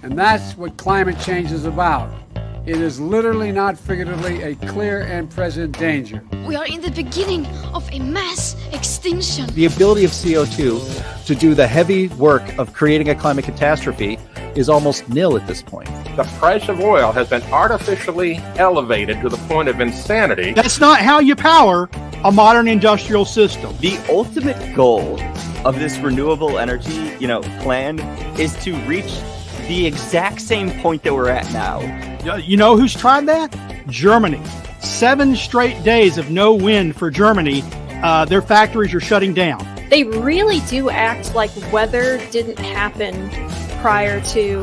And that's what climate change is about. It is literally, not figuratively, a clear and present danger. We are in the beginning of a mass extinction. The ability of CO2 to do the heavy work of creating a climate catastrophe is almost nil at this point. The price of oil has been artificially elevated to the point of insanity. That's not how you power a modern industrial system. The ultimate goal of this renewable energy, plan is to reach the exact same point that we're at now. You know who's tried that? Germany. 7 straight days of no wind for Germany. Their factories are shutting down. They really do act like weather didn't happen prior to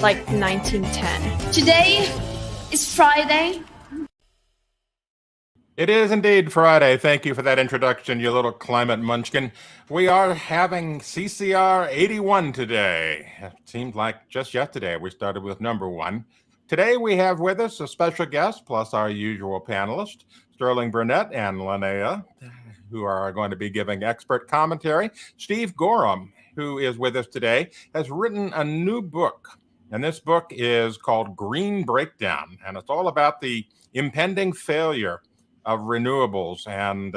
1910. Today is Friday. It is indeed Friday. Thank you for that introduction, you little climate munchkin. We are having CCR 81 today. It seemed like just yesterday we started with number 1. Today we have with us a special guest, plus our usual panelists, Burnett and Linnea, who are going to be giving expert commentary. Steve Goreham, who is with us today, has written a new book. And this book is called Green Breakdown. And it's all about the impending failure of renewables and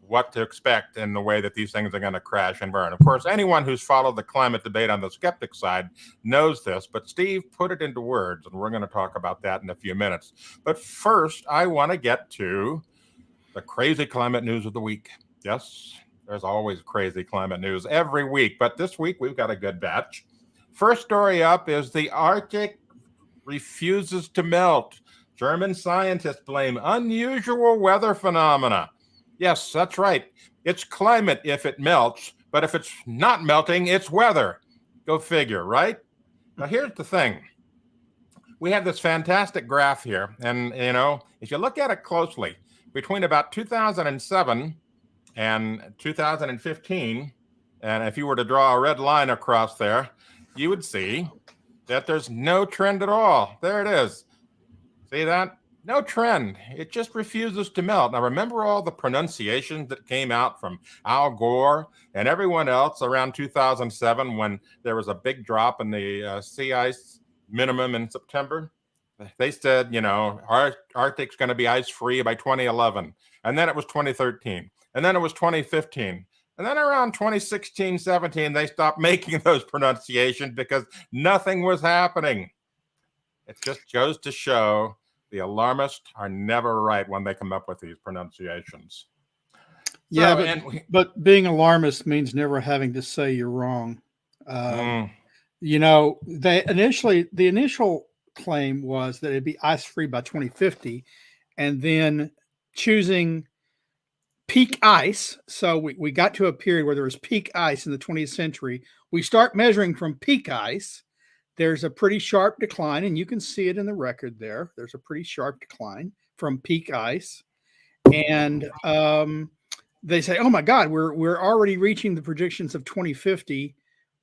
what to expect in the way that these things are going to crash and burn. Of course, anyone who's followed the climate debate on the skeptic side knows this, but Steve put it into words, and we're going to talk about that in a few minutes. But first, I want to get to the crazy climate news of the week. Yes, there's always crazy climate news every week, but this week we've got a good batch. First story up is the Arctic refuses to melt. German scientists blame unusual weather phenomena. Yes, that's right. It's climate if it melts, but if it's not melting, it's weather. Go figure, right? Now, here's the thing. We have this fantastic graph here, and, if you look at it closely, between about 2007 and 2015, and if you were to draw a red line across there, you would see that there's no trend at all. There it is. See that? No trend. It just refuses to melt. Now, remember all the pronunciations that came out from Al Gore and everyone else around 2007 when there was a big drop in the sea ice minimum in September? They said, Arctic's going to be ice-free by 2011. And then it was 2013. And then it was 2015. And then around 2016, 17, they stopped making those pronunciations because nothing was happening. It just goes to show the alarmists are never right when they come up with these pronunciations. Yeah, but being alarmist means never having to say you're wrong. The initial claim was that it'd be ice-free by 2050, and then choosing peak ice. So we got to a period where there was peak ice in the 20th century. We start measuring from peak ice. There's a pretty sharp decline, and you can see it in the record there. There's a pretty sharp decline from peak ice. And they say, oh my God, we're already reaching the predictions of 2050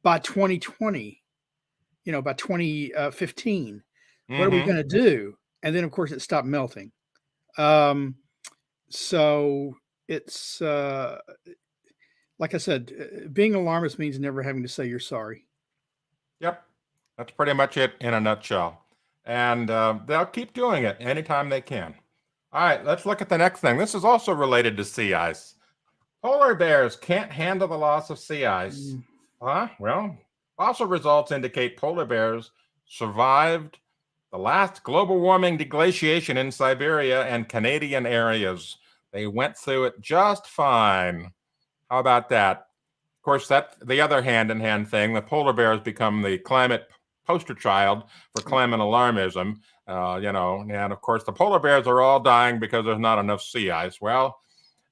by 2020, by 2015. What are we going to do? And then, of course, it stopped melting. So it's, like I said, being alarmist means never having to say you're sorry. Yep. That's pretty much it in a nutshell. And they'll keep doing it anytime they can. All right, let's look at the next thing. This is also related to sea ice. Polar bears can't handle the loss of sea ice. Well, fossil results indicate polar bears survived the last global warming deglaciation in Siberia and Canadian areas. They went through it just fine. How about that? Of course, that's the other hand-in-hand thing. The polar bears become the climate poster child for climate alarmism, and of course, the polar bears are all dying because there's not enough sea ice. Well,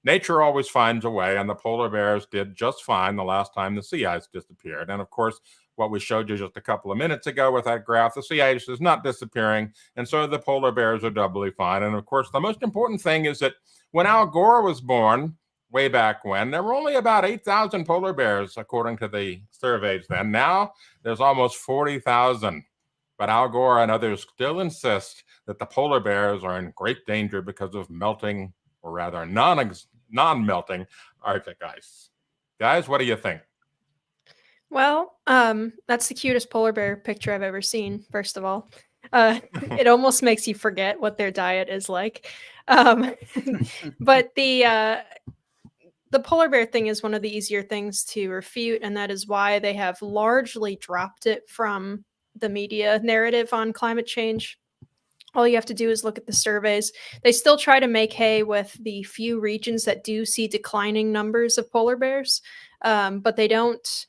nature always finds a way, and the polar bears did just fine the last time the sea ice disappeared. And of course, what we showed you just a couple of minutes ago with that graph, the sea ice is not disappearing, and so the polar bears are doubly fine. And of course, the most important thing is that when Al Gore was born, way back when, there were only about 8,000 polar bears, according to the surveys then. Now, there's almost 40,000. But Al Gore and others still insist that the polar bears are in great danger because of melting, or rather non-melting Arctic ice. Guys, what do you think? Well, that's the cutest polar bear picture I've ever seen, first of all. It almost makes you forget what their diet is like. Um, but the polar bear thing is one of the easier things to refute, and that is why they have largely dropped it from the media narrative on climate change. All you have to do is look at the surveys. They still try to make hay with the few regions that do see declining numbers of polar bears, but they don't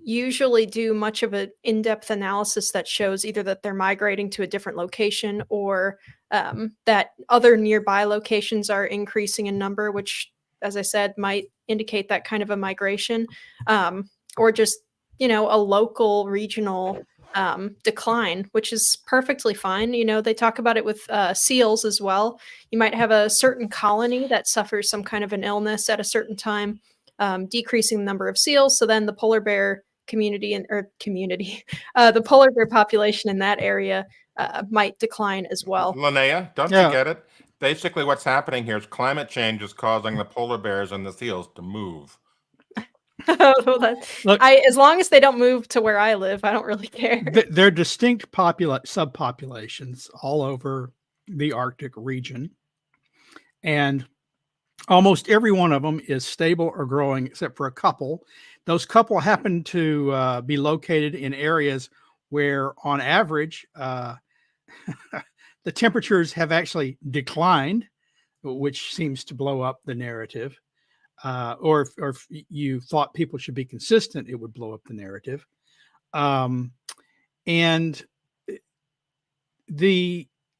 usually do much of an in-depth analysis that shows either that they're migrating to a different location or that other nearby locations are increasing in number, which, as I said, might indicate that kind of a migration, or just, a local regional decline, which is perfectly fine. They talk about it with seals as well. You might have a certain colony that suffers some kind of an illness at a certain time, decreasing the number of seals. So then the polar bear the polar bear population in that area might decline as well. Linnea, don't you get it? Basically, what's happening here is climate change is causing the polar bears and the seals to move. As long as they don't move to where I live, I don't really care. They're distinct subpopulations all over the Arctic region, and almost every one of them is stable or growing, except for a couple. Those couple happen to be located in areas where, on average, the temperatures have actually declined, which seems to blow up the narrative. Or if you thought people should be consistent, it would blow up the narrative. And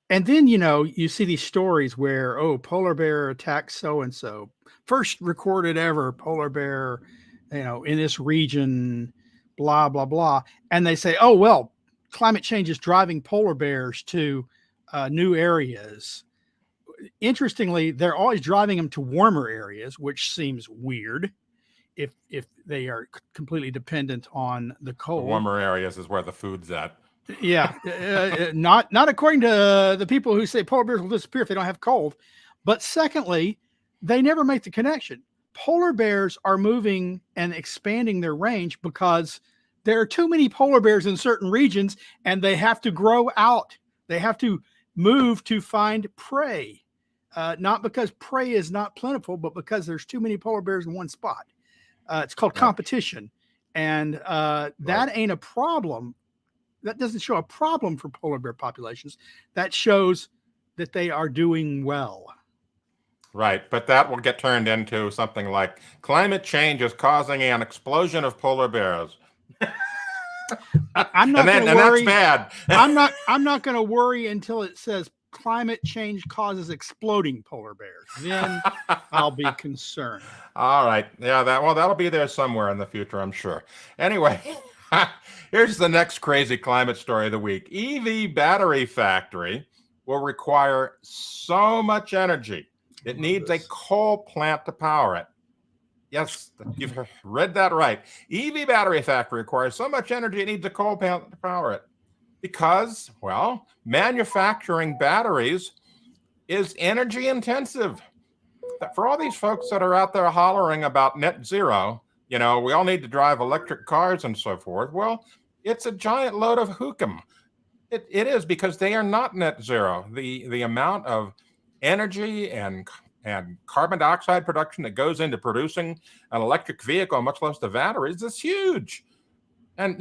then, you see these stories where, polar bear attacks so-and-so, first recorded ever polar bear, in this region, blah, blah, blah. And they say, climate change is driving polar bears to new areas. Interestingly, they're always driving them to warmer areas, which seems weird if they are completely dependent on the cold. The warmer areas is where the food's at. Yeah, not according to the people who say polar bears will disappear if they don't have cold. But secondly, they never make the connection. Polar bears are moving and expanding their range because there are too many polar bears in certain regions, and they have to grow out. They have to move to find prey. Not because prey is not plentiful, but because there's too many polar bears in one spot. It's called competition. And that ain't a problem. That doesn't show a problem for polar bear populations. That shows that they are doing well. Right, but that will get turned into something like climate change is causing an explosion of polar bears. I'm not going to worry. That's bad. I'm not going to worry until it says climate change causes exploding polar bears. Then I'll be concerned. All right. Yeah, that'll be there somewhere in the future, I'm sure. Anyway, here's the next crazy climate story of the week. EV battery factory will require so much energy. It needs a coal plant to power it. Yes, you've read that right. EV battery factory requires so much energy it needs a coal plant to power it. Because, manufacturing batteries is energy intensive. For all these folks that are out there hollering about net zero, we all need to drive electric cars and so forth. Well, it's a giant load of hook'em. It is, because they are not net zero. The amount of energy and carbon dioxide production that goes into producing an electric vehicle, much less the batteries, is huge. And,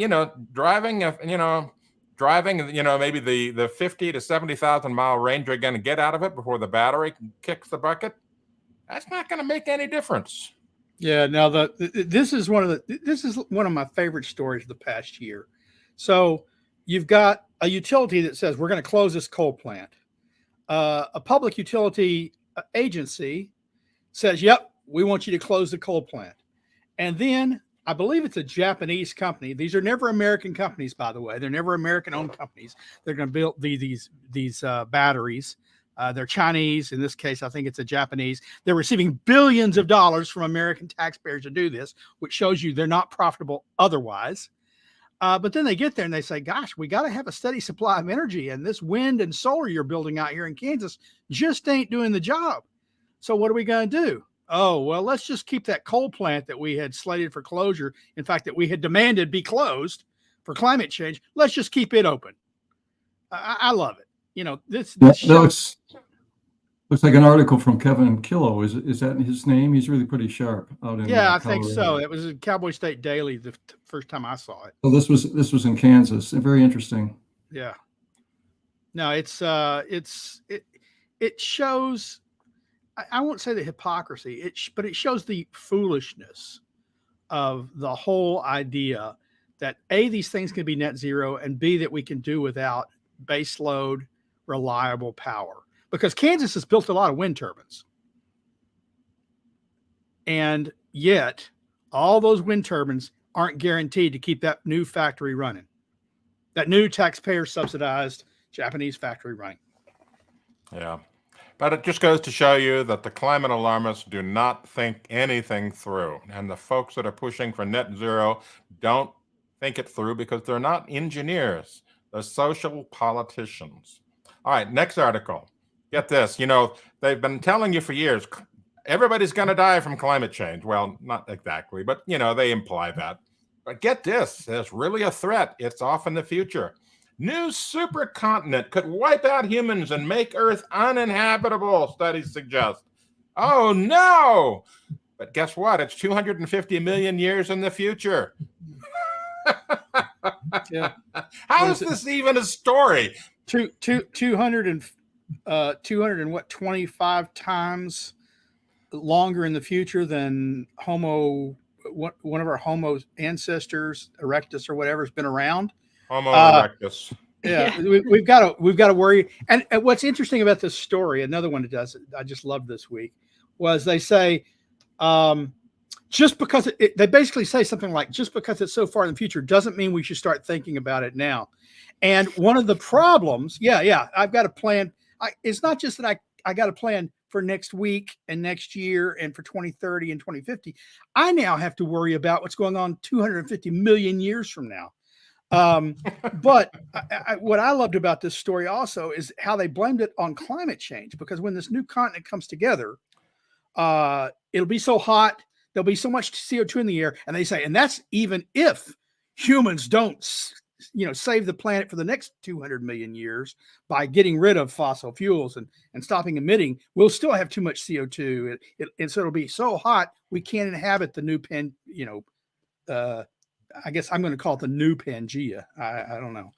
driving, maybe the 50 to 70,000 mile range you're going to get out of it before the battery kicks the bucket, that's not going to make any difference. Yeah, now this is one of my favorite stories of the past year. So you've got a utility that says we're going to close this coal plant. A public utility agency says, "Yep, we want you to close the coal plant." And then I believe it's a Japanese company. These are never American companies, by the way. They're never American-owned companies. They're going to build these batteries. They're Chinese. In this case, I think it's a Japanese. They're receiving billions of dollars from American taxpayers to do this, which shows you they're not profitable otherwise. But then they get there and they say, gosh, we got to have a steady supply of energy. And this wind and solar you're building out here in Kansas just ain't doing the job. So what are we going to do? oh, well, let's just keep that coal plant that we had slated for closure. In fact, that we had demanded be closed for climate change. Let's just keep it open. I love it. You know, this shows. Looks like an article from Kevin Killow. Is that his name? He's really pretty sharp out in Yeah, I think Colorado. so. It was in Cowboy State Daily the first time I saw it. So this was in Kansas. Very interesting. Yeah. No, it shows. I won't say the hypocrisy. But it shows the foolishness of the whole idea that A, these things can be net zero, and B, that we can do without baseload reliable power. Because Kansas has built a lot of wind turbines. And yet, all those wind turbines aren't guaranteed to keep that new factory running. That new taxpayer subsidized Japanese factory running. Yeah. But it just goes to show you that the climate alarmists do not think anything through. And the folks that are pushing for net zero don't think it through because they're not engineers. They're social politicians. All right, next article. Get this, you know, they've been telling you for years, everybody's going to die from climate change. Well, not exactly, but, you know, they imply that. But get this, there's really a threat. It's off in the future. New supercontinent could wipe out humans and make Earth uninhabitable, studies suggest. Oh, no! But guess what? It's 250 million years in the future. Yeah. How is this even a story? 225 times longer in the future than one of our Homo ancestors, Erectus or whatever, has been around. Homo erectus. Yeah, we've got to worry. And what's interesting about this story, another one that does it, I just loved this week, was they say, just because they basically say something like, just because it's so far in the future doesn't mean we should start thinking about it now. And one of the problems, I've got a plan. It's not just that I got a plan for next week and next year and for 2030 and 2050. I now have to worry about what's going on 250 million years from now. But what I loved about this story also is how they blamed it on climate change, because when this new continent comes together, it'll be so hot, there'll be so much CO2 in the air, and they say, and that's even if humans don't save the planet for the next 200 million years by getting rid of fossil fuels and stopping emitting, we'll still have too much CO2. And so it'll be so hot, we can't inhabit the new I guess I'm going to call it the new Pangea. I don't know.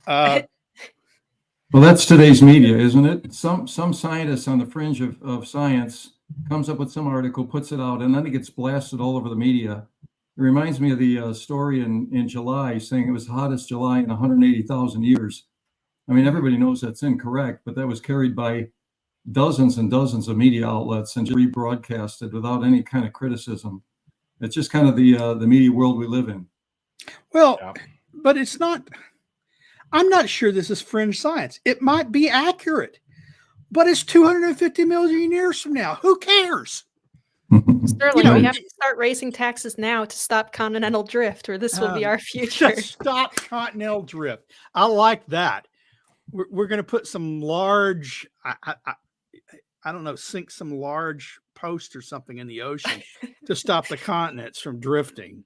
Well, that's today's media, isn't it? Some scientist on the fringe of science comes up with some article, puts it out, and then it gets blasted all over the media. It reminds me of the story in July saying it was the hottest July in 180,000 years. I mean, everybody knows that's incorrect, but that was carried by dozens and dozens of media outlets and rebroadcasted without any kind of criticism. It's just kind of the media world we live in. Well, but it's not. I'm not sure this is fringe science. It might be accurate, but it's 250 million years from now. Who cares? Sterling, we have to start raising taxes now to stop continental drift, or this will be our future. Stop continental drift. I like that. We're going to put some large, I don't know, sink some large post or something in the ocean to stop the continents from drifting.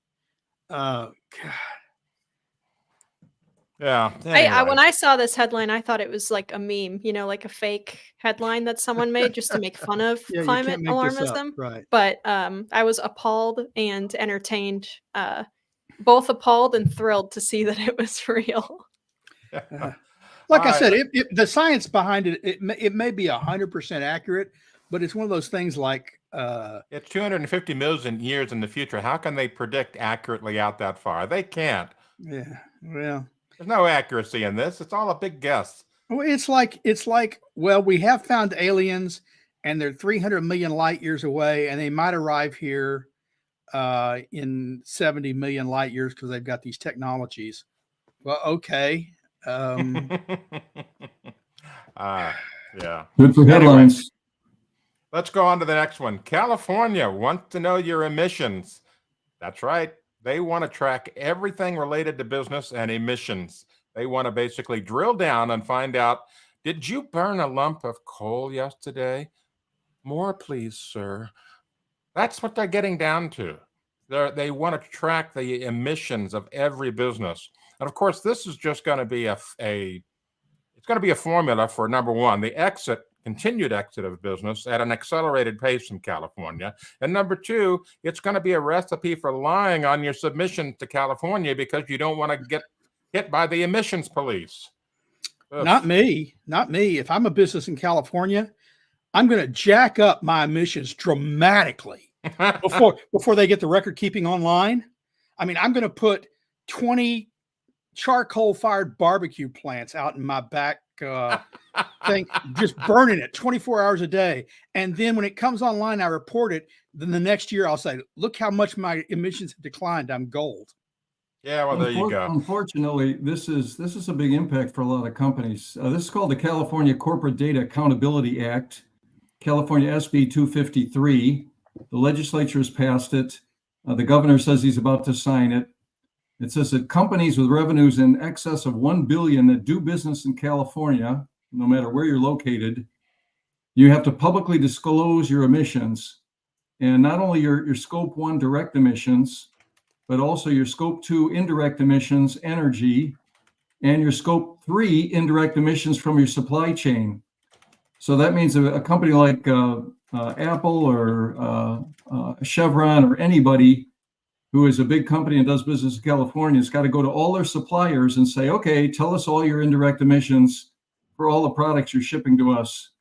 God. Yeah. Anyway. When I saw this headline, I thought it was like a meme, like a fake headline that someone made just to make fun of climate alarmism. Right. But I was appalled and entertained, both appalled and thrilled to see that it was real. Like I said, the science behind it may be 100% accurate, but it's one of those things like it's 250 million years in the future. How can they predict accurately out that far? They can't. Yeah. Well, there's no accuracy in this. It's all a big guess. Well, it's like, well, we have found aliens and they're 300 million light years away, and they might arrive here in 70 million light years because they've got these technologies. Well, okay. Yeah. Good for headlines. Anyway, let's go on to the next one. California wants to know your emissions. That's right. They want to track everything related to business and emissions. They want to basically drill down and find out, did you burn a lump of coal yesterday? More, please, sir. That's what they're getting down to. They want to track the emissions of every business. And of course, this is just going to be it's going to be a formula for, number one, the continued exit of business at an accelerated pace in California. And number two, it's going to be a recipe for lying on your submission to California because you don't want to get hit by the emissions police. Ugh. Not me. If I'm a business in California, I'm going to jack up my emissions dramatically before they get the record keeping online. I mean, I'm going to put 20 charcoal fired barbecue plants out in my back thing, just burning it 24 hours a day. And then when it comes online, I report it. Then the next year I'll say, look how much my emissions have declined. I'm gold. Yeah, well, there you go. Unfortunately, this is a big impact for a lot of companies. This is called the California Corporate Data Accountability Act, California SB 253. The legislature has passed it. The governor says he's about to sign it. It says that companies with revenues in excess of $1 billion that do business in California, no matter where you're located, you have to publicly disclose your emissions, and not only your scope 1 direct emissions, but also your scope 2 indirect emissions, energy, and your scope 3 indirect emissions from your supply chain. So that means a company like Apple or Chevron or anybody who is a big company and does business in California has got to go to all their suppliers and say, okay, tell us all your indirect emissions for all the products you're shipping to us.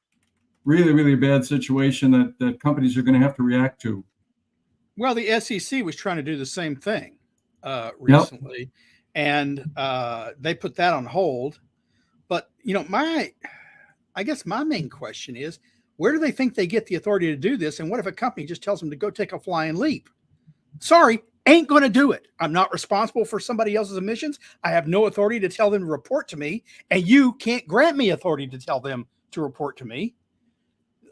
Really, really bad situation that companies are going to have to react to. Well, the SEC was trying to do the same thing recently, and they put that on hold. But, you know, I guess my main question is, where do they think they get the authority to do this? And what if a company just tells them to go take a flying leap? Sorry, ain't going to do it. I'm not responsible for somebody else's emissions. I have no authority to tell them to report to me, and you can't grant me authority to tell them to report to me.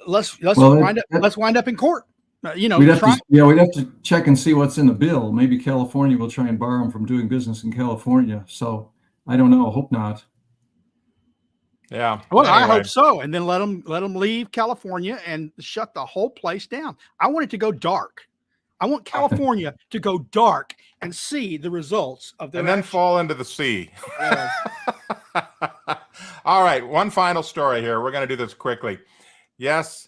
Let's wind up in court. We'd have to check and see what's in the bill. Maybe California will try and bar them from doing business in California. So I don't know. Hope not. Yeah. Well, anyway. I hope so. And then let them leave California and shut the whole place down. I want it to go dark. I want California to go dark and see the results of their and then action. Fall into the sea. All right. One final story here. We're going to do this quickly. Yes.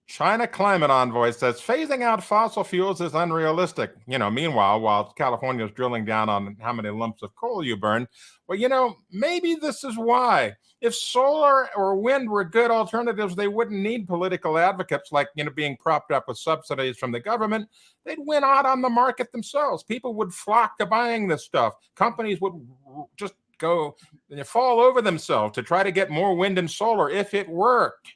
China climate envoy says phasing out fossil fuels is unrealistic. Meanwhile, while California is drilling down on how many lumps of coal you burn, well, maybe this is why. If solar or wind were good alternatives, they wouldn't need political advocates like, being propped up with subsidies from the government. They'd win out on the market themselves. People would flock to buying this stuff. Companies would just fall over themselves to try to get more wind and solar if it worked.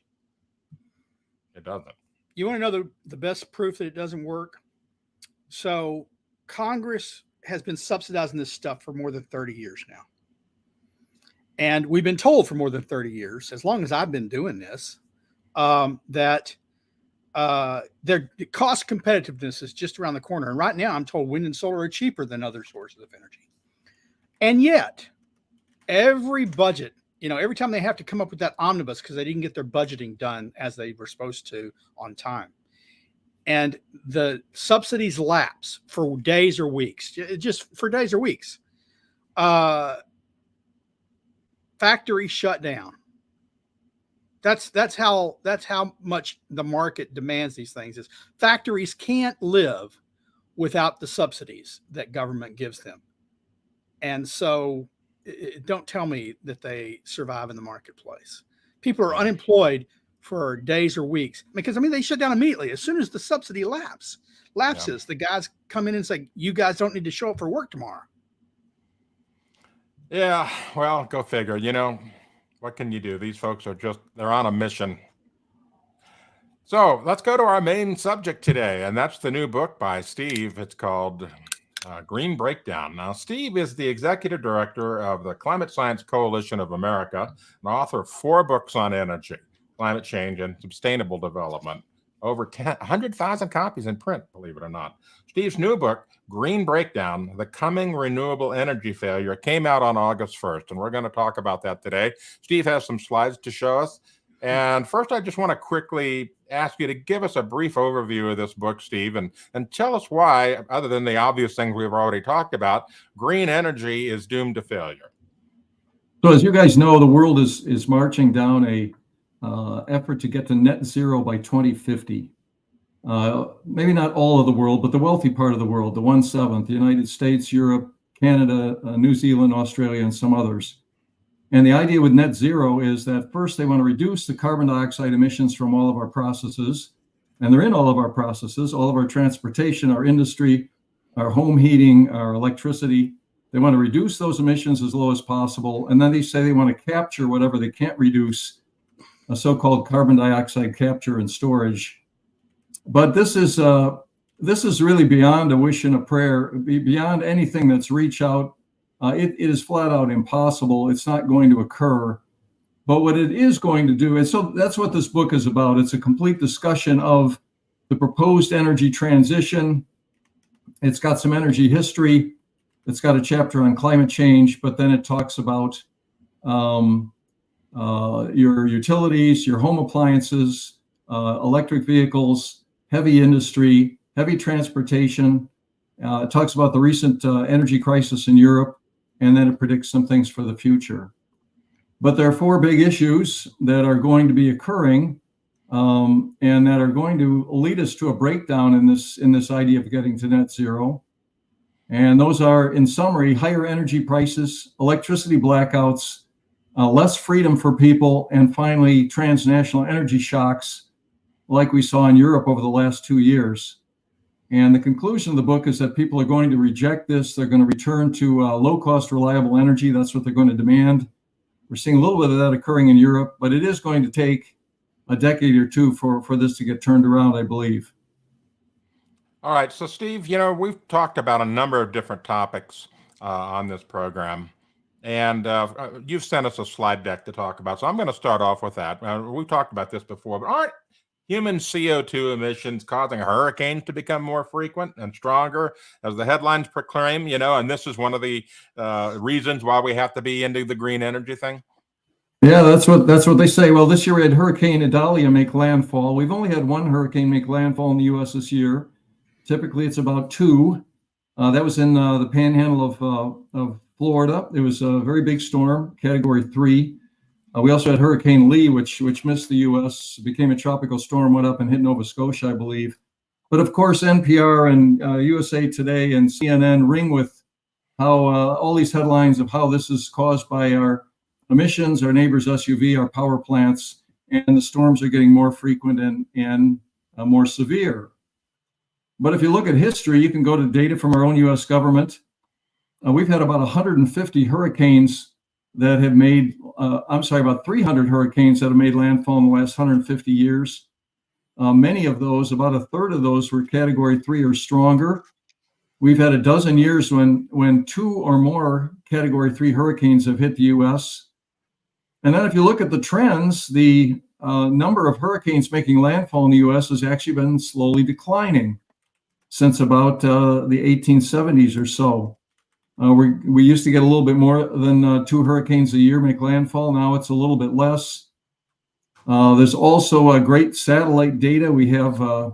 It doesn't. You want to know the best proof that it doesn't work? So Congress has been subsidizing this stuff for more than 30 years now. And we've been told for more than 30 years, as long as I've been doing this, that their cost competitiveness is just around the corner. And right now I'm told wind and solar are cheaper than other sources of energy. And yet every budget, every time they have to come up with that omnibus because they didn't get their budgeting done as they were supposed to on time. And the subsidies lapse for days or weeks, just for days or weeks. Factories shut down. That's how much the market demands these things. Is factories can't live without the subsidies that government gives them. And so don't tell me that they survive in the marketplace. People are unemployed for days or weeks because, they shut down immediately. As soon as the subsidy lapses, the guys come in and say, you guys don't need to show up for work tomorrow. Yeah, well, go figure. What can you do? These folks they're on a mission. So let's go to our main subject today, and that's the new book by Steve. It's called Green Breakdown. Now, Steve is the executive director of the Climate Science Coalition of America, and author of 4 books on energy, climate change, and sustainable development. Over 100,000 copies in print, believe it or not. Steve's new book, Green Breakdown, The Coming Renewable Energy Failure, came out on August 1st, and we're going to talk about that today. Steve has some slides to show us. And first, I just want to quickly ask you to give us a brief overview of this book, Steve, and tell us why, other than the obvious things we've already talked about, green energy is doomed to failure. So as you guys know, the world is marching down a effort to get to net zero by 2050. Maybe not all of the world, but the wealthy part of the world, the 1/7, the United States, Europe, Canada, New Zealand, Australia, and some others. And the idea with net zero is that first they want to reduce the carbon dioxide emissions from all of our processes. And they're in all of our processes, all of our transportation, our industry, our home heating, our electricity. They want to reduce those emissions as low as possible. And then they say they want to capture whatever they can't reduce, a so-called carbon dioxide capture and storage. But this is really beyond a wish and a prayer, beyond anything that's reach out. It is flat out impossible. It's not going to occur. But what it is going to do, and so that's what this book is about. It's a complete discussion of the proposed energy transition. It's got some energy history. It's got a chapter on climate change, but then it talks about your utilities, your home appliances, electric vehicles, heavy industry, heavy transportation. It talks about the recent energy crisis in Europe, and then it predicts some things for the future. But there are four big issues that are going to be occurring and that are going to lead us to a breakdown in this idea of getting to net zero. And those are, in summary, higher energy prices, electricity blackouts, less freedom for people, and finally, transnational energy shocks like we saw in Europe over the last 2 years. And the conclusion of the book is that people are going to reject this. They're going to return to low-cost, reliable energy. That's what they're going to demand. We're seeing a little bit of that occurring in Europe, but it is going to take a decade or two for this to get turned around, I believe. All right. So, Steve, we've talked about a number of different topics on this program, and you've sent us a slide deck to talk about. So I'm going to start off with that. We've talked about this before, but aren't human CO2 emissions causing hurricanes to become more frequent and stronger, as the headlines proclaim, and this is one of the reasons why we have to be into the green energy thing? Yeah, that's what they say. Well, this year we had Hurricane Idalia make landfall. We've only had one hurricane make landfall in the U.S. this year. Typically, it's about two. That was in the panhandle of Florida. It was a very big storm, Category 3. We also had Hurricane Lee, which missed the U.S., became a tropical storm, went up and hit Nova Scotia, I believe. But of course, NPR and USA Today and CNN ring with how all these headlines of how this is caused by our emissions, our neighbor's SUV, our power plants, and the storms are getting more frequent and more severe. But if you look at history, you can go to data from our own U.S. government. We've had about 150 hurricanes that have made, about 300 hurricanes that have made landfall in the last 150 years. Many of those, about a third of those, were Category 3 or stronger. We've had a dozen years when two or more Category 3 hurricanes have hit the U.S. And then if you look at the trends, the number of hurricanes making landfall in the U.S. has actually been slowly declining since about the 1870s or so. We used to get a little bit more than 2 hurricanes a year make landfall. Now it's a little bit less. There's also great satellite data. We have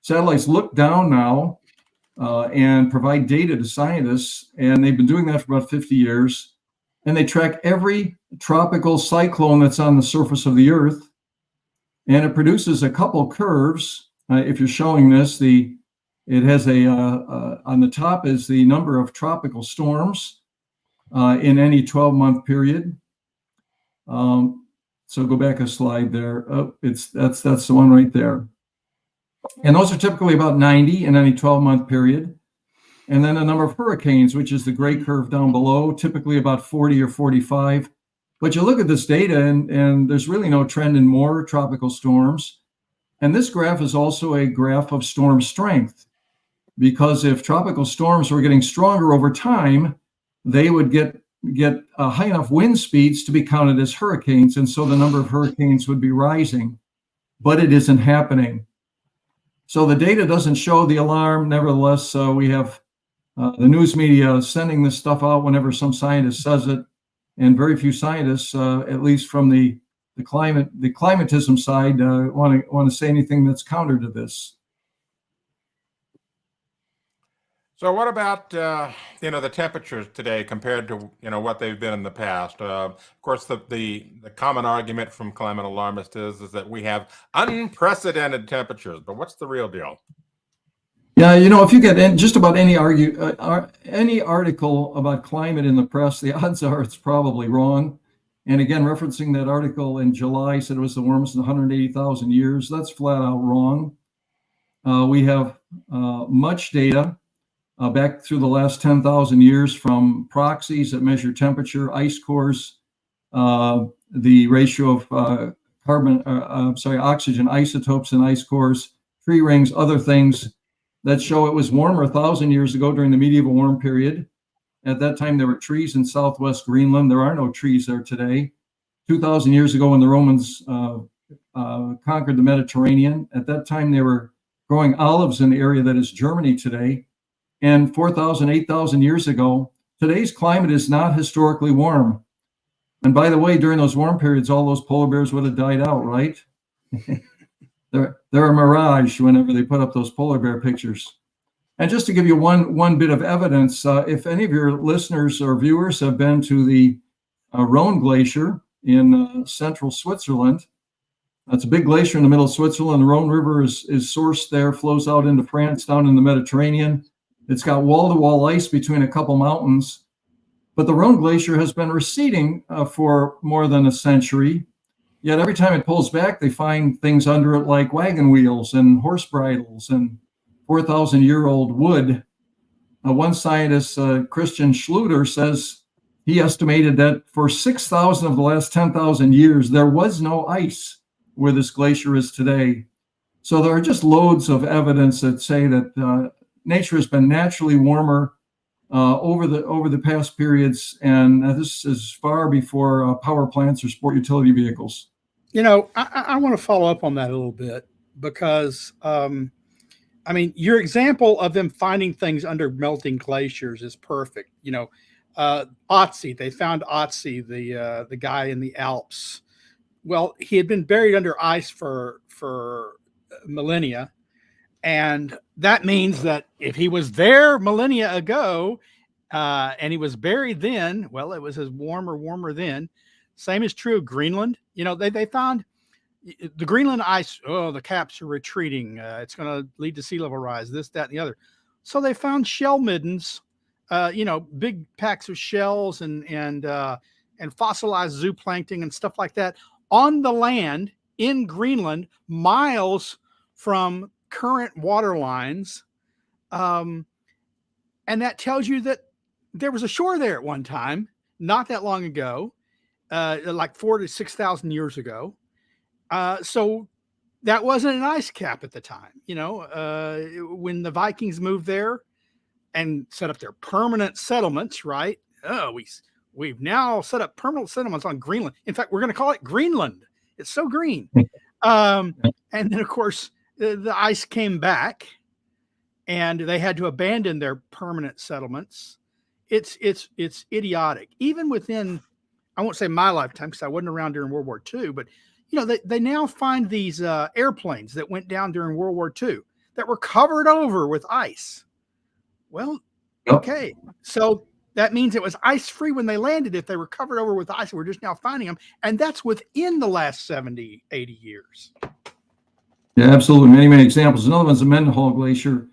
satellites look down now and provide data to scientists, and they've been doing that for about 50 years. And they track every tropical cyclone that's on the surface of the Earth, and it produces a couple curves. If you're showing this, it has on the top is the number of tropical storms in any 12-month period. So go back a slide there. Oh, that's the one right there. And those are typically about 90 in any 12-month period. And then the number of hurricanes, which is the gray curve down below, typically about 40 or 45. But you look at this data and there's really no trend in more tropical storms. And this graph is also a graph of storm strength, because if tropical storms were getting stronger over time, they would get high enough wind speeds to be counted as hurricanes. And so the number of hurricanes would be rising, but it isn't happening. So the data doesn't show the alarm. Nevertheless, we have the news media sending this stuff out whenever some scientist says it. And very few scientists, at least from the climatism side want to say anything that's counter to this. So what about the temperatures today compared to what they've been in the past? Of course, the common argument from climate alarmists is that we have unprecedented temperatures, but what's the real deal? Yeah, if you get in just about any article about climate in the press, the odds are it's probably wrong. And again, referencing that article in July, said it was the warmest in 180,000 years. That's flat out wrong. We have much data back through the last 10,000 years from proxies that measure temperature, ice cores, the ratio of oxygen isotopes in ice cores, tree rings, other things that show it was warmer 1,000 years ago during the medieval warm period. At that time, there were trees in southwest Greenland. There are no trees there today. 2,000 years ago, when the Romans conquered the Mediterranean, at that time, they were growing olives in the area that is Germany today. And 4,000, 8,000 years ago, today's climate is not historically warm. And by the way, during those warm periods, all those polar bears would have died out, right? They're a mirage whenever they put up those polar bear pictures. And just to give you one bit of evidence, if any of your listeners or viewers have been to the Rhone Glacier in central Switzerland, that's a big glacier in the middle of Switzerland. The Rhone River is sourced there, flows out into France, down in the Mediterranean. It's got wall-to-wall ice between a couple mountains. But the Rhone Glacier has been receding for more than a century. Yet every time it pulls back, they find things under it like wagon wheels and horse bridles and 4,000-year-old wood. One scientist, Christian Schluter, says he estimated that for 6,000 of the last 10,000 years, there was no ice where this glacier is today. So there are just loads of evidence that say that nature has been naturally warmer over the past periods, and this is far before power plants or sport utility vehicles. I want to follow up on that a little bit because, your example of them finding things under melting glaciers is perfect. Otzi, they found Otzi, the guy in the Alps. Well, he had been buried under ice for millennia. And that means that if he was there millennia ago and he was buried then, well, it was as warmer then. Same is true of Greenland. They found the Greenland ice. Oh, the caps are retreating. It's going to lead to sea level rise, this, that, and the other. So they found shell middens, big packs of shells and fossilized zooplankton and stuff like that on the land in Greenland, miles from current water lines. And that tells you that there was a shore there at one time, not that long ago, like 4,000 to 6,000 years ago. So that wasn't an ice cap at the time. When the Vikings moved there and set up their permanent settlements, right? Oh, we've now set up permanent settlements on Greenland. In fact, we're going to call it Greenland. It's so green. And then, of course, the ice came back and they had to abandon their permanent settlements. It's idiotic. Even within, I won't say my lifetime because I wasn't around during World War II, but they now find these airplanes that went down during World War II that were covered over with ice. Well, okay. So that means it was ice-free when they landed if they were covered over with ice. We're just now finding them. And that's within the last 70, 80 years. Yeah, absolutely. Many, many examples. Another one's the Mendenhall Glacier.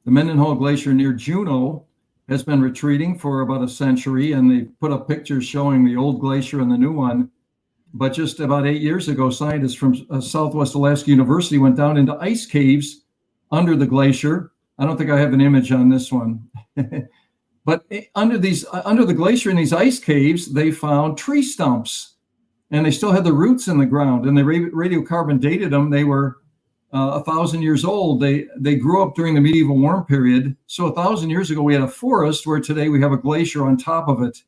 The Mendenhall Glacier near Juneau has been retreating for about a century, and they put up pictures showing the old glacier and the new one. But just about 8 years ago, scientists from Southwest Alaska University went down into ice caves under the glacier. I don't think I have an image on this one. But under the glacier in these ice caves, they found tree stumps, and they still had the roots in the ground, and they radiocarbon dated them. They were 1,000 years old. They grew up during the medieval warm period. So 1,000 years ago, we had a forest where today we have a glacier on top of it.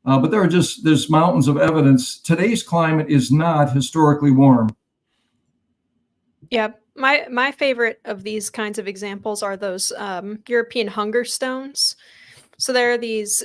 But there's mountains of evidence. Today's climate is not historically warm. Yeah, my favorite of these kinds of examples are those European hunger stones. So there are these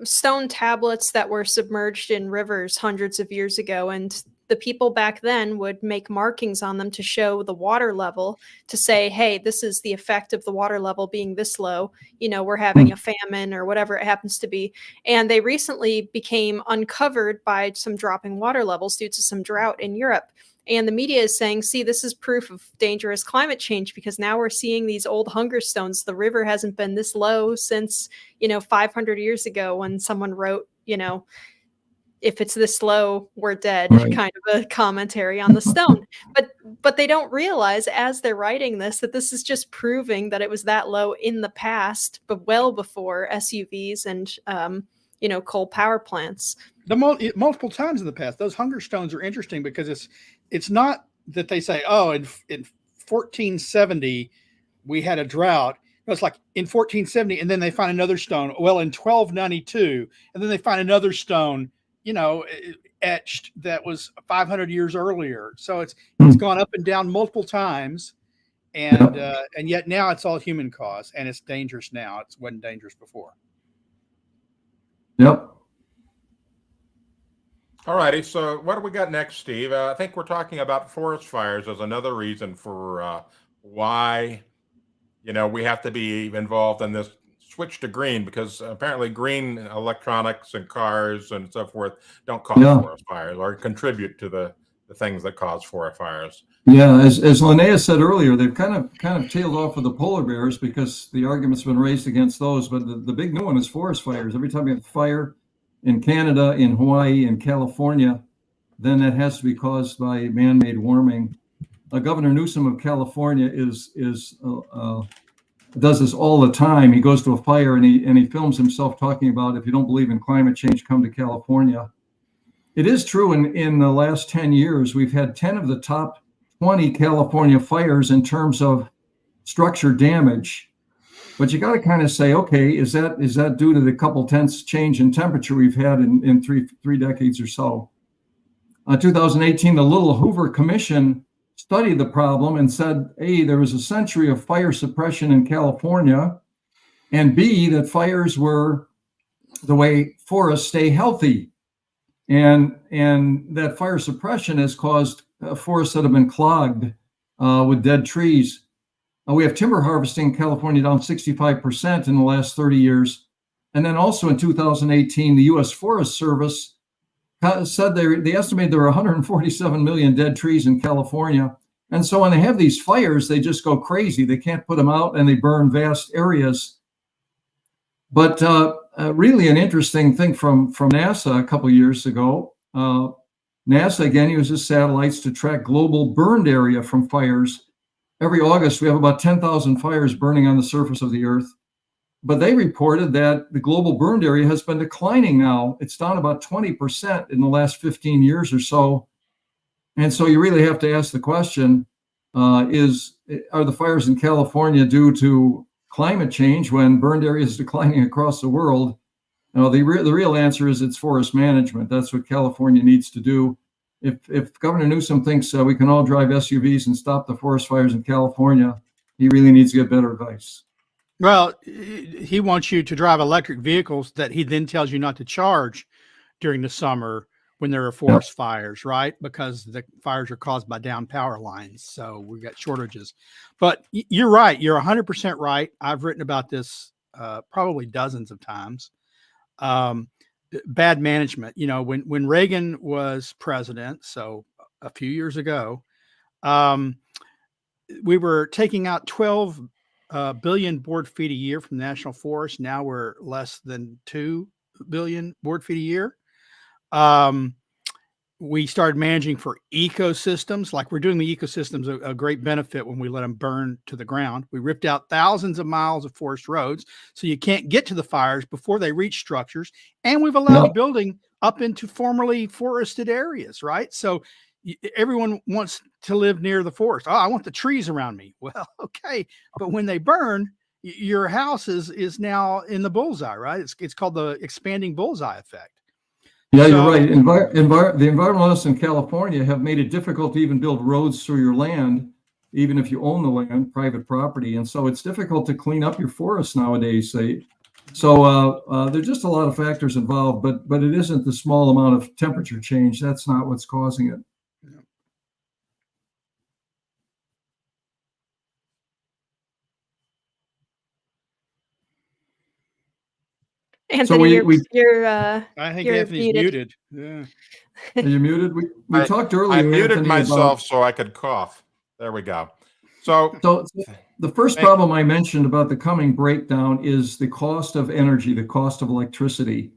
stone tablets that were submerged in rivers hundreds of years ago, and the people back then would make markings on them to show the water level, to say, hey, this is the effect of the water level being this low. We're having a famine or whatever it happens to be. And they recently became uncovered by some dropping water levels due to some drought in Europe. And the media is saying, see, this is proof of dangerous climate change, because now we're seeing these old hunger stones. The river hasn't been this low since, 500 years ago, when someone wrote, if it's this low, we're dead, Right. kind of a commentary on the stone. But they don't realize, as they're writing this, that this is just proving that it was that low in the past, but well before SUVs and, coal power plants. Multiple times in the past. Those hunger stones are interesting because it's not that they say, oh, in 1470 we had a drought. No, it's like in 1470, and then they find another stone. Well, in 1292, and then they find another stone, etched that was 500 years earlier. So it's gone up and down multiple times, and yet now it's all human cause, and it's dangerous now. It wasn't dangerous before. Yep. All righty. So what do we got next, Steve? I think we're talking about forest fires as another reason for why, we have to be involved in this switch to green, because apparently green electronics and cars and so forth don't cause forest fires or contribute to the things that cause forest fires. Yeah, as Linnea said earlier, they've kind of tailed off with the polar bears because the argument's been raised against those. But the big new one is forest fires. Every time you have a fire in Canada, in Hawaii, in California, then that has to be caused by man-made warming. Governor Newsom of California does this all the time. He goes to a fire and he films himself talking about, if you don't believe in climate change, come to California. It is true in the last 10 years, we've had 10 of the top 20 California fires in terms of structure damage. But you got to kind of say, okay, is that due to the couple tenths change in temperature we've had in three decades or so? 2018, the Little Hoover Commission studied the problem and said, A, there was a century of fire suppression in California, and B, that fires were the way forests stay healthy. And that fire suppression has caused forests that have been clogged with dead trees. We have timber harvesting in California down 65% in the last 30 years. And then also in 2018, the U.S. Forest Service said they estimated there were 147 million dead trees in California. And so when they have these fires, they just go crazy. They can't put them out and they burn vast areas. But really an interesting thing from NASA a couple of years ago, NASA again uses satellites to track global burned area from fires. Every August, we have about 10,000 fires burning on the surface of the Earth. But they reported that the global burned area has been declining now. It's down about 20% in the last 15 years or so. And so you really have to ask the question, are the fires in California due to climate change when burned area is declining across the world? The real answer is it's forest management. That's what California needs to do. If Governor Newsom thinks we can all drive SUVs and stop the forest fires in California, he really needs to get better advice. Well, he wants you to drive electric vehicles that he then tells you not to charge during the summer when there are forest fires, right? Because the fires are caused by down power lines. So we've got shortages. But you're right. You're 100% right. I've written about this probably dozens of times. Bad management. When Reagan was president, so a few years ago, we were taking out 12 billion board feet a year from national forests. Now we're less than 2 billion board feet a year. We started managing for ecosystems, like we're doing the ecosystems a great benefit when we let them burn to the ground. We ripped out thousands of miles of forest roads so you can't get to the fires before they reach structures. And we've allowed building up into formerly forested areas, right? So everyone wants to live near the forest. Oh, I want the trees around me. Well, okay. But when they burn, your house is now in the bullseye, right? It's called the expanding bullseye effect. Yeah, you're right. The environmentalists in California have made it difficult to even build roads through your land, even if you own the land, private property. And so it's difficult to clean up your forests nowadays. So there's just a lot of factors involved, but it isn't the small amount of temperature change. That's not what's causing it. Anthony, we I think you're Anthony's muted. Yeah. are you muted? We talked earlier. I muted Anthony, myself so I could cough. There we go. So the first problem I mentioned about the coming breakdown is the cost of energy, the cost of electricity.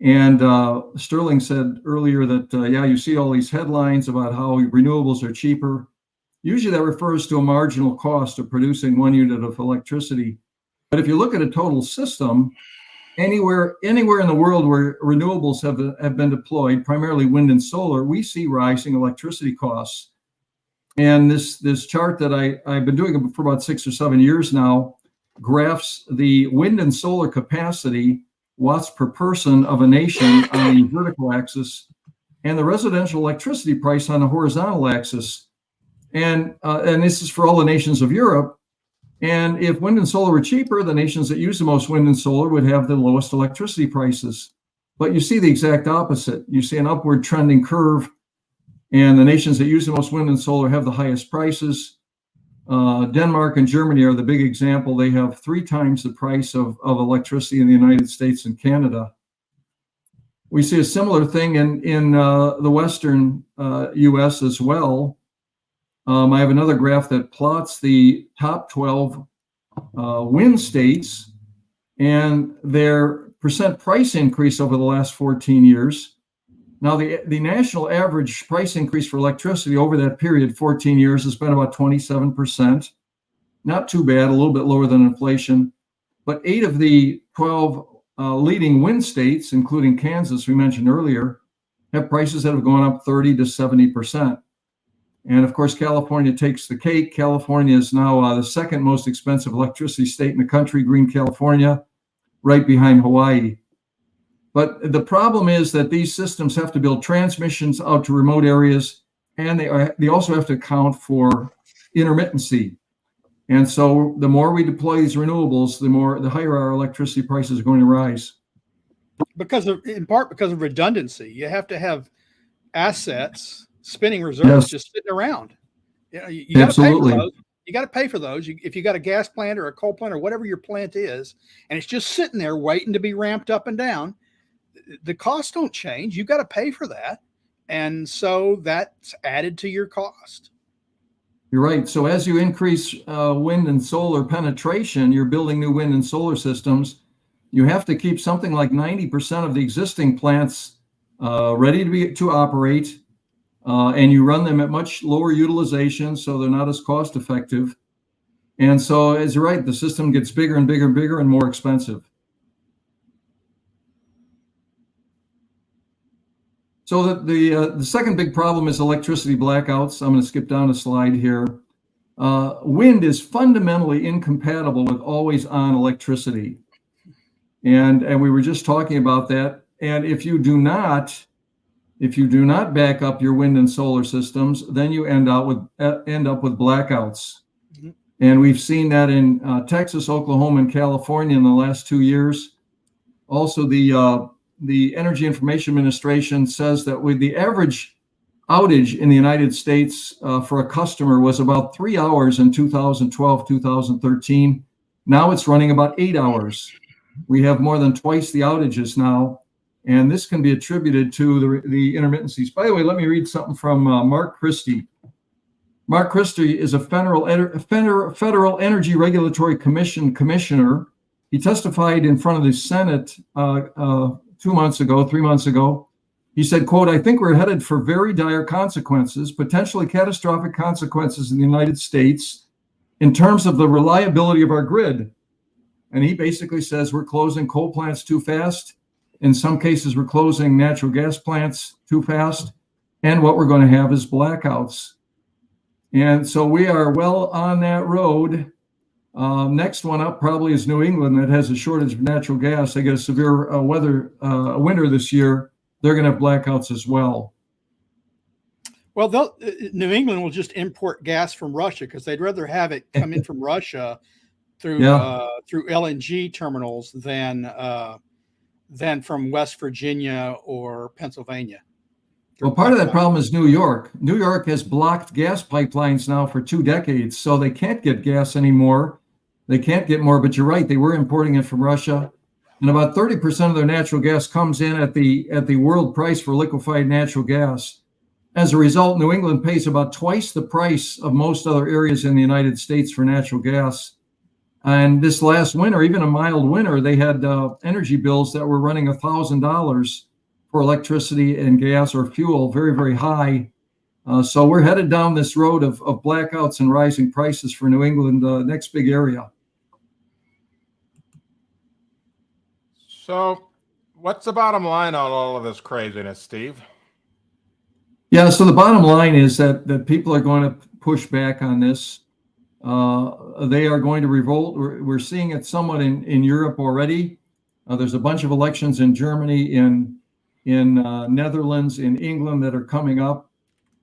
And Sterling said earlier that, you see all these headlines about how renewables are cheaper. Usually that refers to a marginal cost of producing 1 unit of electricity. But if you look at a total system, anywhere in the world where renewables have been deployed, primarily wind and solar, we see rising electricity costs. And this chart that I've been doing for about 6 or 7 years now graphs the wind and solar capacity, watts per person of a nation on the vertical axis, and the residential electricity price on the horizontal axis. And this is for all the nations of Europe. And if wind and solar were cheaper, the nations that use the most wind and solar would have the lowest electricity prices. But you see the exact opposite. You see an upward trending curve, and the nations that use the most wind and solar have the highest prices. Denmark and Germany are the big example. They have 3 times the price of electricity in the United States and Canada. We see a similar thing in the Western US as well. I have another graph that plots the top 12 wind states and their percent price increase over the last 14 years. Now, the national average price increase for electricity over that period, 14 years, has been about 27%. Not too bad, a little bit lower than inflation. But 8 of the 12 leading wind states, including Kansas, we mentioned earlier, have prices that have gone up 30 to 70%. And of course, California takes the cake. California is now the second most expensive electricity state in the country, Green California, right behind Hawaii. But the problem is that these systems have to build transmissions out to remote areas, and they also have to account for intermittency. And so the more we deploy these renewables, the higher our electricity prices are going to rise. In part because of redundancy. You have to have assets, spinning reserves, just sitting around. You got to pay for those. You got to pay for those. If you got a gas plant or a coal plant or whatever your plant is, and it's just sitting there waiting to be ramped up and down, the costs don't change. You got to pay for that. And so that's added to your cost. You're right. So as you increase wind and solar penetration, you're building new wind and solar systems. You have to keep something like 90% of the existing plants ready to operate. And you run them at much lower utilization, so they're not as cost effective. And so, as you're right, the system gets bigger and bigger and bigger and more expensive. So the second big problem is electricity blackouts. I'm going to skip down a slide here. Wind is fundamentally incompatible with always on electricity. And we were just talking about that. And if you do not back up your wind and solar systems, then you end up with blackouts. Mm-hmm. And we've seen that in Texas, Oklahoma, and California in the last 2 years. Also, the Energy Information Administration says that with the average outage in the United States for a customer was about 3 hours in 2012, 2013. Now it's running about 8 hours. We have more than twice the outages now. And this can be attributed to the intermittencies. By the way, let me read something from Mark Christie. Mark Christie is a Federal Energy Regulatory Commission commissioner. He testified in front of the Senate 3 months ago. He said, quote, "I think we're headed for very dire consequences, potentially catastrophic consequences in the United States in terms of the reliability of our grid." And he basically says we're closing coal plants too fast. In some cases, we're closing natural gas plants too fast. And what we're going to have is blackouts. And so we are well on that road. Next one up probably is New England that has a shortage of natural gas. They get a severe winter this year. They're going to have blackouts as well. Well, New England will just import gas from Russia because they'd rather have it come in from Russia through LNG terminals than from West Virginia or Pennsylvania. Well, part of that problem is New York. New York has blocked gas pipelines now for 2 decades, so they can't get gas anymore. They can't get more, but you're right, they were importing it from Russia. and about 30% of their natural gas comes in at the world price for liquefied natural gas. As a result, New England pays about twice the price of most other areas in the United States for natural gas. And this last winter, even a mild winter, they had energy bills that were running $1,000 for electricity and gas or fuel, very, very high. So we're headed down this road of blackouts and rising prices for New England, next big area. So what's the bottom line on all of this craziness, Steve? Yeah, so the bottom line is that people are going to push back on this. They are going to revolt. We're seeing it somewhat in Europe already. There's a bunch of elections in Germany, in Netherlands, in England that are coming up.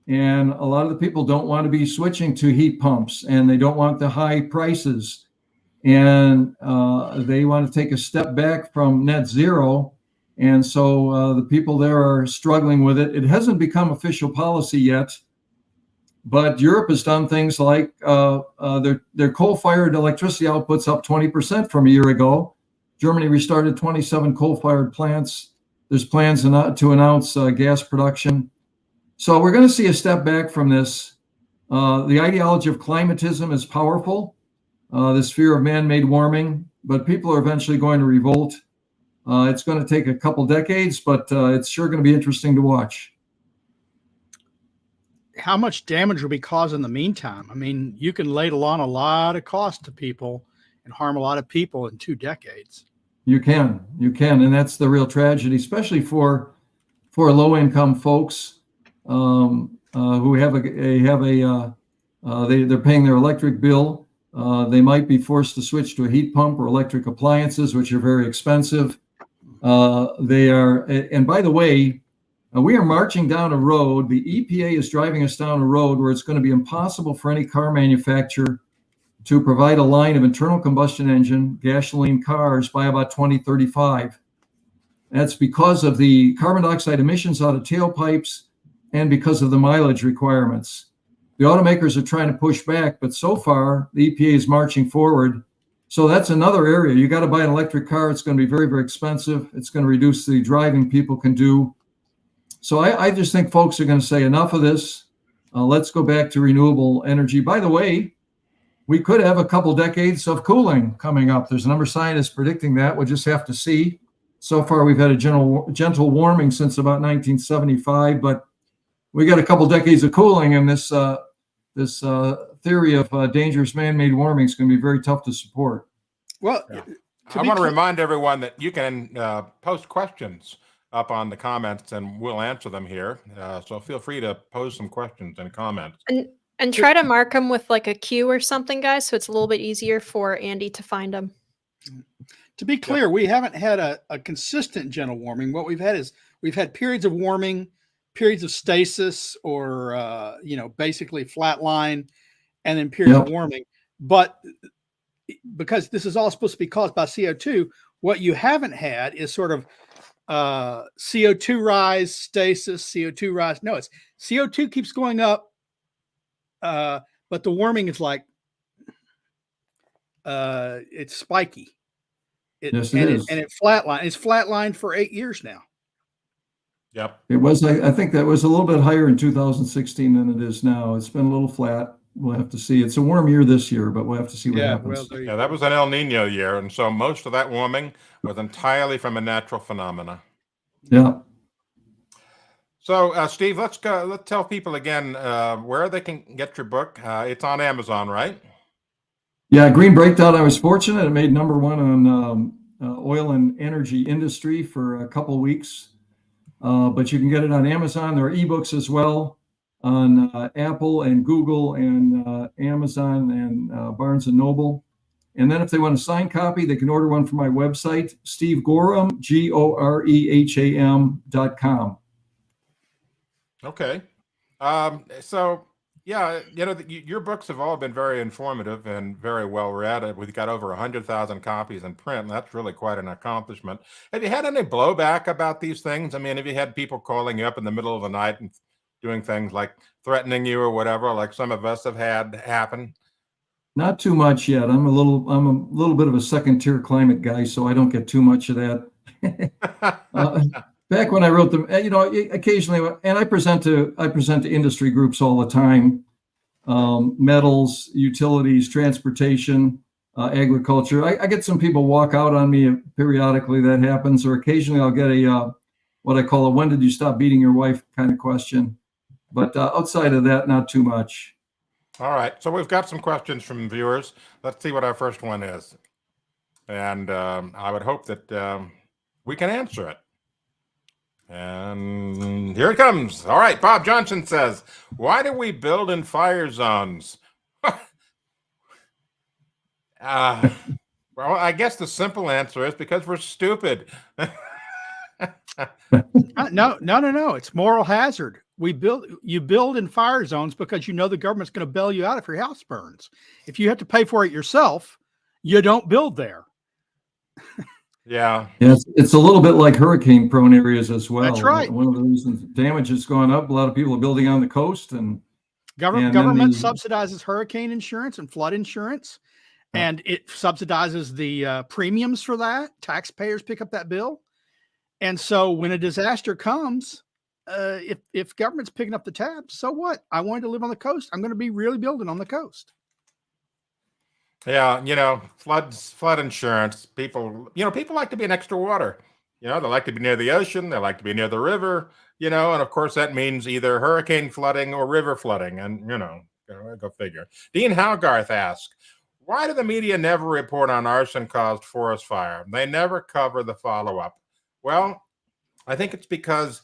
And a lot of the people don't want to be switching to heat pumps, and they don't want the high prices. And they want to take a step back from net zero. And so the people there are struggling with it. It hasn't become official policy yet, but Europe has done things like their coal-fired electricity output's up 20% from a year ago. Germany restarted 27 coal-fired plants. There's plans to announce gas production. So we're going to see a step back from this. The ideology of climatism is powerful, this fear of man-made warming, but people are eventually going to revolt. It's going to take a couple decades, but it's sure going to be interesting to watch. How much damage will be caused in the meantime? I mean, you can ladle on a lot of cost to people and harm a lot of people in 2 decades. You can, and that's the real tragedy, especially for low-income folks who they're paying their electric bill. They might be forced to switch to a heat pump or electric appliances, which are very expensive. And by the way, we are marching down a road. The EPA is driving us down a road where it's going to be impossible for any car manufacturer to provide a line of internal combustion engine gasoline cars by about 2035. That's because of the carbon dioxide emissions out of tailpipes and because of the mileage requirements. The automakers are trying to push back, but so far the EPA is marching forward. So that's another area. You got to buy an electric car. It's going to be very, very expensive. It's going to reduce the driving people can do. So I just think folks are going to say enough of this. Let's go back to renewable energy. By the way, we could have a couple decades of cooling coming up. There's a number of scientists predicting that. We'll just have to see. So far, we've had a gentle warming since about 1975, but we got a couple decades of cooling, and this theory of dangerous man-made warming is going to be very tough to support. Well, I want to remind everyone that you can post questions up on the comments, and we'll answer them here. So feel free to pose some questions and comments. And try to mark them with like a Q or something, guys, so it's a little bit easier for Andy to find them. To be clear, we haven't had a consistent gentle warming. What we've had is we've had periods of warming, periods of stasis, or basically flatline, and then periods of warming. But because this is all supposed to be caused by CO2, what you haven't had is sort of CO2 rise, stasis, CO2 rise. No, it's CO2 keeps going up, but the warming is like it's spiky. Yes, it is. And it flatline. It's flatlined for 8 years now. Yep. It was, I think that was a little bit higher in 2016 than it is now. It's been a little flat. We'll have to see. It's a warm year this year, but we'll have to see what happens. Well, Yeah, that was an El Nino year, and so most of that warming was entirely from a natural phenomena. Yeah. So, Steve, let's tell people again where they can get your book. It's on Amazon, right? Yeah, Green Breakdown. I was fortunate. It made #1 on oil and energy industry for a couple of weeks. But you can get it on Amazon. There are ebooks as well on Apple and Google and Amazon and Barnes and Noble. And then if they want a signed copy, they can order one from my website, Steve Goreham, GOREHAM.com. Okay. So, yeah, your books have all been very informative and very well read. We've got over 100,000 copies in print, and that's really quite an accomplishment. Have you had any blowback about these things? I mean, have you had people calling you up in the middle of the night and doing things like threatening you or whatever, like some of us have had happen? Not too much yet. I'm a little bit of a second tier climate guy, so I don't get too much of that. Back when I wrote them, occasionally, and I present to industry groups all the time, metals, utilities, transportation, agriculture. I get some people walk out on me periodically. That happens, or occasionally I'll get a what I call a "when did you stop beating your wife" kind of question. But outside of that, not too much. All right, so we've got some questions from viewers. Let's see what our first one is. And I would hope that we can answer it. And here it comes. All right, Bob Johnson says, why do we build in fire zones? Well, I guess the simple answer is because we're stupid. No. It's moral hazard. You build in fire zones because you know the government's going to bail you out if your house burns. If you have to pay for it yourself, you don't build there. Yeah. It's a little bit like hurricane prone areas as well. That's right. One of the reasons damage has gone up, a lot of people are building on the coast, and government subsidizes hurricane insurance and flood insurance, and it subsidizes the premiums for that. Taxpayers pick up that bill. And so when a disaster comes, if government's picking up the tab, so what? I wanted to live on the coast. I'm going to be really building on the coast. Yeah, flood insurance. People like to be next to water. They like to be near the ocean. They like to be near the river. And of course that means either hurricane flooding or river flooding. And go figure. Dean Howgarth asks, why do the media never report on arson-caused forest fire? They never cover the follow-up. Well, I think it's because,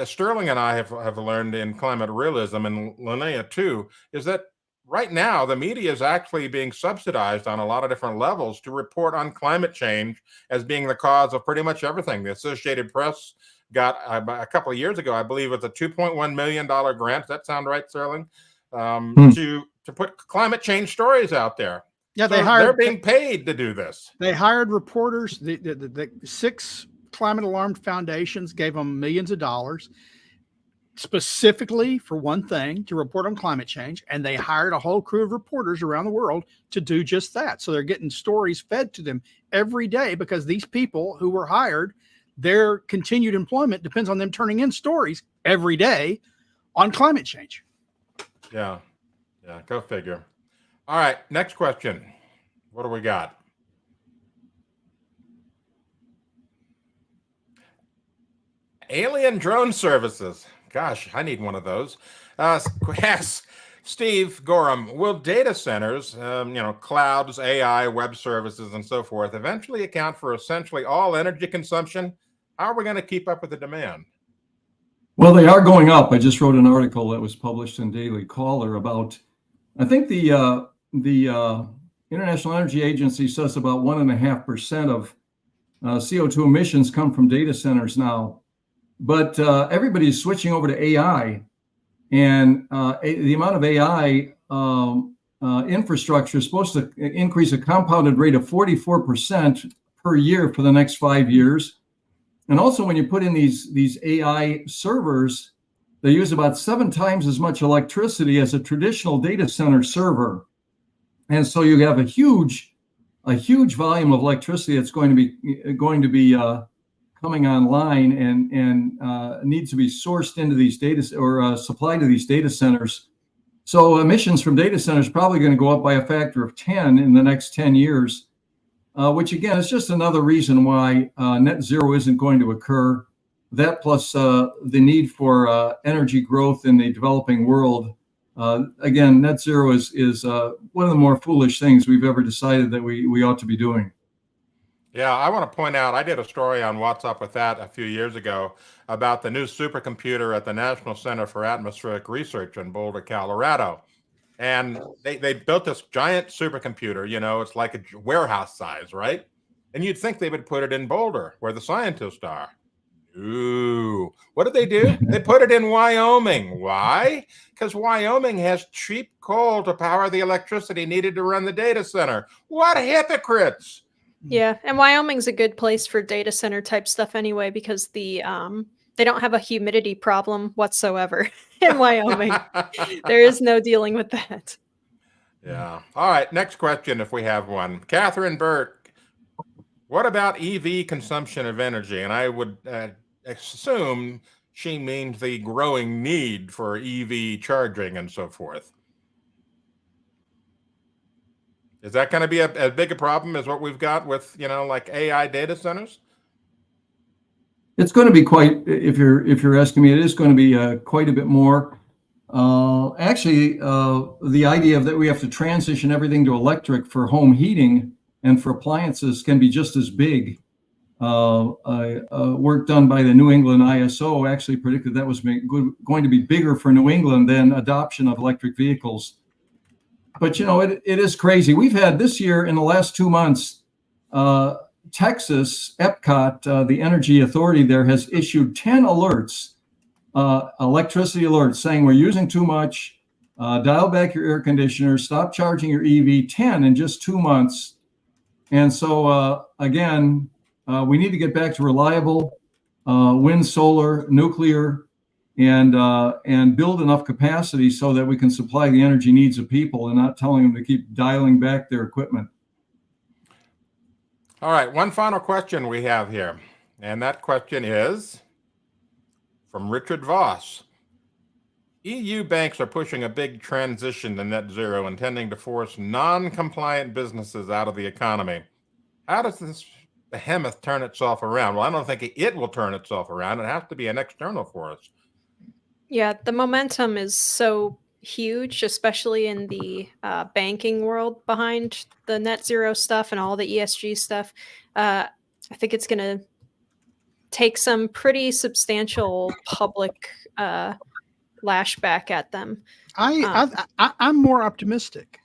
Sterling and I have learned in climate realism, and Linnea too, is that right now the media is actually being subsidized on a lot of different levels to report on climate change as being the cause of pretty much everything. The Associated Press got a couple of years ago, I believe, it was a $2.1 million grant. Does that sound right, Sterling? To put climate change stories out there. Yeah, they're being paid to do this. They hired reporters. The 6 climate alarmed foundations gave them millions of dollars specifically for one thing, to report on climate change. And they hired a whole crew of reporters around the world to do just that. So they're getting stories fed to them every day because these people who were hired, their continued employment depends on them turning in stories every day on climate change. Yeah, go figure. All right, next question. What do we got? Alien drone services. Gosh, I need one of those. Yes, Steve Goreham, will data centers, clouds, AI, web services, and so forth, eventually account for essentially all energy consumption? How are we going to keep up with the demand? Well, they are going up. I just wrote an article that was published in Daily Caller about, I think the International Energy Agency says about 1.5% of CO2 emissions come from data centers now. But everybody's switching over to AI, and the amount of AI infrastructure is supposed to increase a compounded rate of 44% per year for the next 5 years. And also, when you put in these AI servers, they use about 7 times as much electricity as a traditional data center server. And so you have a huge volume of electricity that's going to be coming online and needs to be sourced into these data or supplied to these data centers. So emissions from data centers probably going to go up by a factor of 10 in the next 10 years, which again is just another reason why net zero isn't going to occur. That plus the need for energy growth in the developing world. Again, net zero is one of the more foolish things we've ever decided that we ought to be doing. Yeah, I want to point out, I did a story on What's Up With That a few years ago about the new supercomputer at the National Center for Atmospheric Research in Boulder, Colorado. And they built this giant supercomputer, it's like a warehouse size, right? And you'd think they would put it in Boulder, where the scientists are. Ooh, what did they do? They put it in Wyoming. Why? Because Wyoming has cheap coal to power the electricity needed to run the data center. What hypocrites! Yeah, and Wyoming's a good place for data center type stuff anyway, because they don't have a humidity problem whatsoever in Wyoming. There is no dealing with that. Yeah. All right. Next question, if we have one. Catherine Burke, what about EV consumption of energy? And I would assume she means the growing need for EV charging and so forth. Is that going to be as big a problem as what we've got with, like AI data centers? It's going to be quite, if you're asking me, it is going to be quite a bit more. Actually, the idea of that we have to transition everything to electric for home heating and for appliances can be just as big. Work done by the New England ISO actually predicted that was going to be bigger for New England than adoption of electric vehicles. But, it is crazy. We've had this year, in the last 2 months, Texas, EPCOT, the energy authority there, has issued 10 alerts, electricity alerts, saying we're using too much, dial back your air conditioner, stop charging your EV, 10 in just 2 months. And so, again, we need to get back to reliable wind, solar, nuclear, and build enough capacity so that we can supply the energy needs of people and not telling them to keep dialing back their equipment. All right, one final question we have here, and that question is from Richard Voss. EU banks are pushing a big transition to net zero, intending to force non-compliant businesses out of the economy. How does this behemoth turn itself around? Well, I don't think it will turn itself around. It has to be an external force. Yeah, the momentum is so huge, especially in the banking world behind the net zero stuff and all the ESG stuff. I think it's going to take some pretty substantial public lashback at them. I'm more optimistic.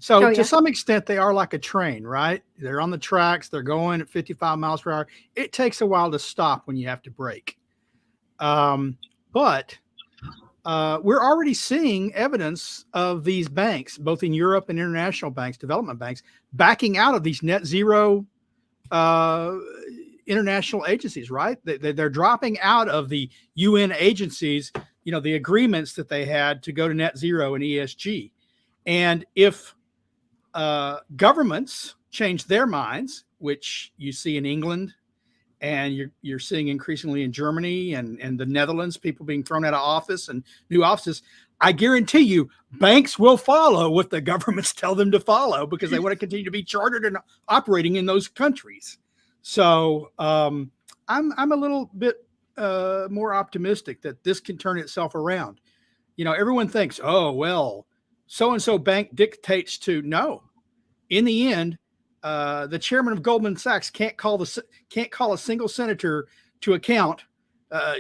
So yeah. To some extent, they are like a train, right? They're on the tracks. They're going at 55 miles per hour. It takes a while to stop when you have to brake. But we're already seeing evidence of these banks, both in Europe and international banks, development banks, backing out of these net zero international agencies, right? They're dropping out of the UN agencies, the agreements that they had to go to net zero and ESG. And if governments change their minds, which you see in England, and you're seeing increasingly in Germany and the Netherlands, people being thrown out of office and new offices, I guarantee you banks will follow what the governments tell them to follow because they want to continue to be chartered and operating in those countries. So I'm a little bit more optimistic that this can turn itself around. Everyone thinks, oh, well, so-and-so bank dictates to. No. In the end, the chairman of Goldman Sachs can't call a single senator to account.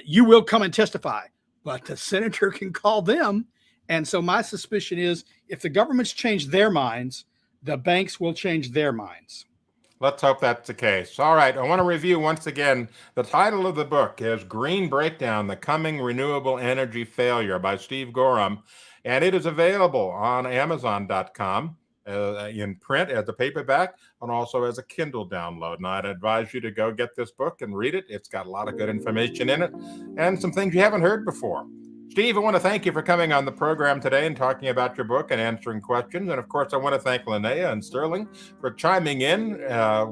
You will come and testify, but the senator can call them. And so my suspicion is if the governments change their minds, the banks will change their minds. Let's hope that's the case. All right, I want to review once again. The title of the book is Green Breakdown, The Coming Renewable Energy Failure by Steve Goreham, and it is available on Amazon.com. In print as a paperback and also as a Kindle download. And I'd advise you to go get this book and read it. It's got a lot of good information in it and some things you haven't heard before. Steve, I want to thank you for coming on the program today and talking about your book and answering questions. And of course, I want to thank Linnea and Sterling for chiming in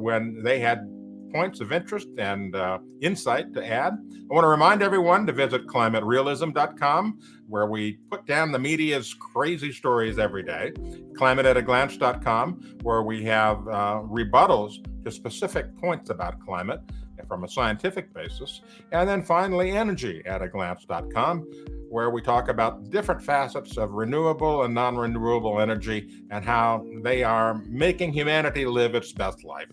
when they had points of interest and insight to add. I want to remind everyone to visit climaterealism.com, where we put down the media's crazy stories every day. Climateataglance.com, where we have rebuttals to specific points about climate from a scientific basis. And then finally, energyataglance.com, where we talk about different facets of renewable and non-renewable energy and how they are making humanity live its best life.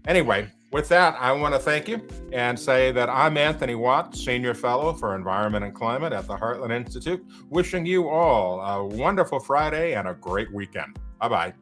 Anyway, with that, I want to thank you and say that I'm Anthony Watt, Senior Fellow for Environment and Climate at the Heartland Institute, wishing you all a wonderful Friday and a great weekend. Bye-bye.